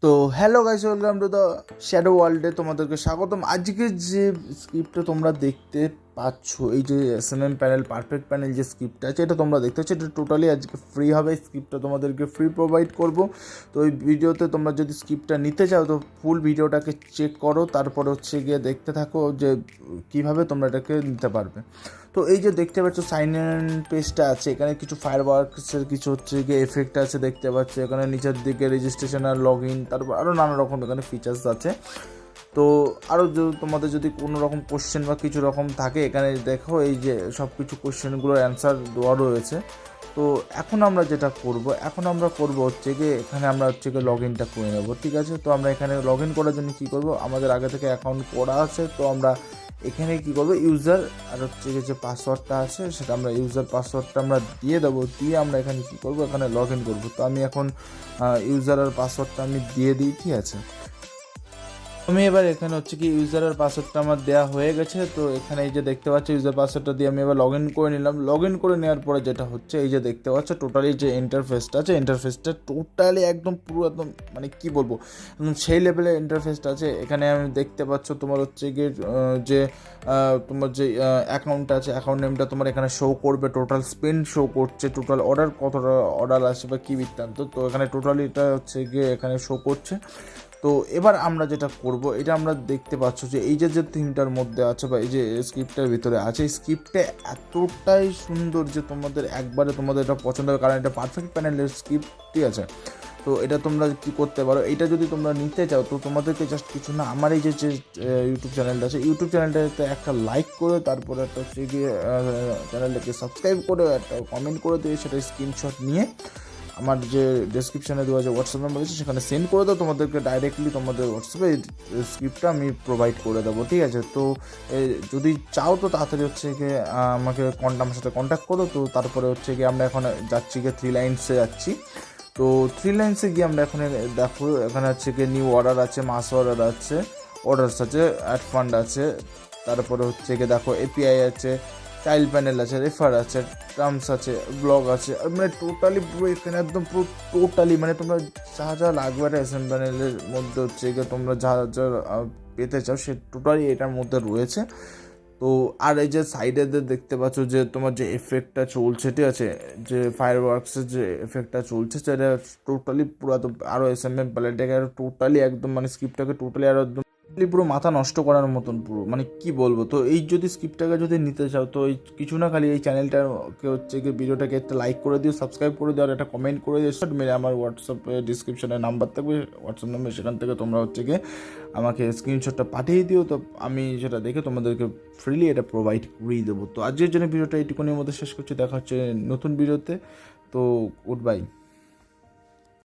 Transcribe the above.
তো hello guys, welcome to the shadow ওয়ার্ল্ডে তোমাদেরকে স্বাগতম। আজকে যে স্ক্রিপ্টটা তোমরা দেখতে পাচ্ছ, এই যে এসএমএম প্যানেল পারফেক্ট প্যানেল যে স্ক্রিপ্টটা আছে, এটা তোমরা দেখতে পাচ্ছ, এটা টোটালি আজকে ফ্রি হবে। স্ক্রিপ্টটা তোমাদেরকে ফ্রি প্রোভাইড করব। তো এই ভিডিওতে তোমরা যদি স্ক্রিপ্টটা নিতে চাও তো ফুল ভিডিওটাকে চেক করো, তারপর হচ্ছে গিয়ে দেখতে থাকো যে কীভাবে তোমরা এটাকে নিতে পারবে। তো এই যে দেখতে পাচ্ছ সাইন ইন পেজটা আছে, এখানে কিছু ফায়ার ওয়ার্কসের কিছু হচ্ছে গিয়ে এফেক্ট আছে দেখতে পাচ্ছ। এখানে নিচের দিকে রেজিস্ট্রেশন আর লগ ইন, তারপর আরও নানা রকম এখানে ফিচার্স আছে। তো আরও তোমাদের যদি কোনো রকম কোশ্চেন বা কিছু রকম থাকে, এখানে দেখো এই যে সব কিছু কোশ্চেনগুলোর অ্যান্সার দেওয়া রয়েছে। তো এখন আমরা যেটা করব, হচ্ছে গিয়ে এখানে আমরা হচ্ছে গিয়ে লগ ইনটা করে নেবো, ঠিক আছে। তো আমরা এখানে লগ ইন করার জন্য কী করব, আমাদের আগে থেকে অ্যাকাউন্ট করা আছে, তো আমরা এখানে কী করবো, ইউজার আর হচ্ছে গিয়ে যে পাসওয়ার্ডটা আছে সেটা আমরা ইউজার পাসওয়ার্ডটা আমরা দিয়ে দেবো। দিয়ে আমরা এখানে কী করবো, এখানে লগ ইন করবো। তো আমি এখন ইউজার আর পাসওয়ার্ডটা আমি দিয়ে দিই, ঠিক আছে। আমি এবার এখানে হচ্ছে কি ইউজার আর পাসওয়ার্ডটা আমার দেওয়া হয়ে গেছে। তো এখানে এই যে দেখতে পাচ্ছ ইউজার পাসওয়ার্ডটা দিয়ে আমি এবার লগ ইন করে নিলাম। লগ ইন করে নেওয়ার পরে যেটা হচ্ছে, এই যে দেখতে পাচ্ছ টোটালি যে ইন্টারফেসটা আছে, ইন্টারফেসটা টোটালি একদম পুরো একদম মানে কী বলবো, একদম সেই লেভেলের ইন্টারফেসটা আছে। এখানে আমি দেখতে পাচ্ছ তোমার হচ্ছে গিয়ে যে তোমার যে অ্যাকাউন্টটা আছে, অ্যাকাউন্ট নেমটা তোমার এখানে শো করবে, টোটাল স্পেন্ড শো করছে, টোটাল অর্ডার কতটা অর্ডার আসে বা কী বৃত্তান্ত। তো এখানে টোটালি এটা হচ্ছে গিয়ে এখানে শো করছে। তো এবার আমরা যেটা করব, এটা আমরা দেখতে পাচ্ছ যে এই যে থিমটার মধ্যে আছে বা এই যে স্ক্রিপ্টের ভিতরে আছে, এই স্ক্রিপ্টটা এতটাই সুন্দর যে তোমাদের একবারে তোমাদের এটা পছন্দ হবে, কারণ এটা পারফেক্ট প্যানেলের স্ক্রিপ্ট, ঠিক আছে। তো এটা তোমরা কি করতে পারো, এটা যদি তোমরা নিতে চাও তো তোমাদেরকে জাস্ট কিছু না, আমার এই যে ইউটিউব চ্যানেলটা আছে, ইউটিউব চ্যানেলটাতে একটা লাইক করে, তারপরে একটা হচ্ছে গিয়ে চ্যানেলটাকে সাবস্ক্রাইব করে একটা কমেন্ট করে দিয়ে সেটা স্ক্রিনশট নিয়ে আমার যে ডেসক্রিপশানে দেওয়া যে হোয়াটসঅ্যাপ নাম্বার আছে সেখানে সেন্ড করে দাও। তোমাদেরকে ডাইরেক্টলি তোমাদের হোয়াটসঅ্যাপে স্ক্রিপ্টটা আমি প্রোভাইড করে দেবো, ঠিক আছে। তো যদি চাও তো তাড়াতাড়ি হচ্ছে গিয়ে আমাকে আমার সাথে কন্ট্যাক্ট করো। তো তারপরে হচ্ছে গিয়ে আমরা এখন যাচ্ছি গিয়ে 3 লাইন্সে যাচ্ছি। তো 3 লাইন্সে গিয়ে আমরা এখন দেখো এখানে হচ্ছে গিয়ে নিউ অর্ডার আছে, মাস অর্ডার আছে, অর্ডার্স আছে, অ্যাড ফান্ড আছে, তারপরে হচ্ছে গিয়ে দেখো এপিআই আছে, চাইল্ড প্যানেল আছে, রেফার আছে, টার্মস আছে, ব্লগ আছে, মানে টোটালি পুরো এখানে একদম পুরো টোটালি মানে তোমরা যা যা লাগবে একটা এসএম প্যানেলের মধ্যে হচ্ছে গিয়ে তোমরা যা যা পেতে চাও সে টোটালি এটার মধ্যে রয়েছে। তো আর এই যে সাইডে দেখতে পাচ্ছ যে তোমার যে এফেক্টটা চলছে, ঠিক আছে, যে ফায়ার ওয়ার্কসের যে এফেক্টটা চলছে সেটা টোটালি পুরো আরও এসএমএম প্যালেটটাকে আরও টোটালি একদম মানে স্ক্রিপ্টটাকে টোটালি আরও একদম পুরো মাথা নষ্ট করার মতন পুরো মানে কি বলবো। তো এই যদি স্ক্রিপ্টটাকে যদি নিতে চাও তো এই কিছু না, খালি এই চ্যানেলটাকে হচ্ছে গিয়ে ভিডিওটাকে একটা লাইক করে দিও, সাবস্ক্রাইব করে দিও, আর একটা কমেন্ট করে দিও। মেরে আমার হোয়াটসঅ্যাপে ডিসক্রিপশনে নাম্বার থাকবে, হোয়াটসঅ্যাপ নাম্বার, সেখান থেকে তোমরা হচ্ছে গিয়ে আমাকে স্ক্রিনশটটা পাঠিয়ে দিও। তো আমি সেটা দেখে তোমাদেরকে ফ্রিলি এটা প্রোভাইড করিয়ে দেবো। তো আজকের জন্য ভিডিওটা এইটুকুনির মধ্যে শেষ করছি, দেখা হচ্ছে নতুন ভিডিওতে। তো গুড বাই।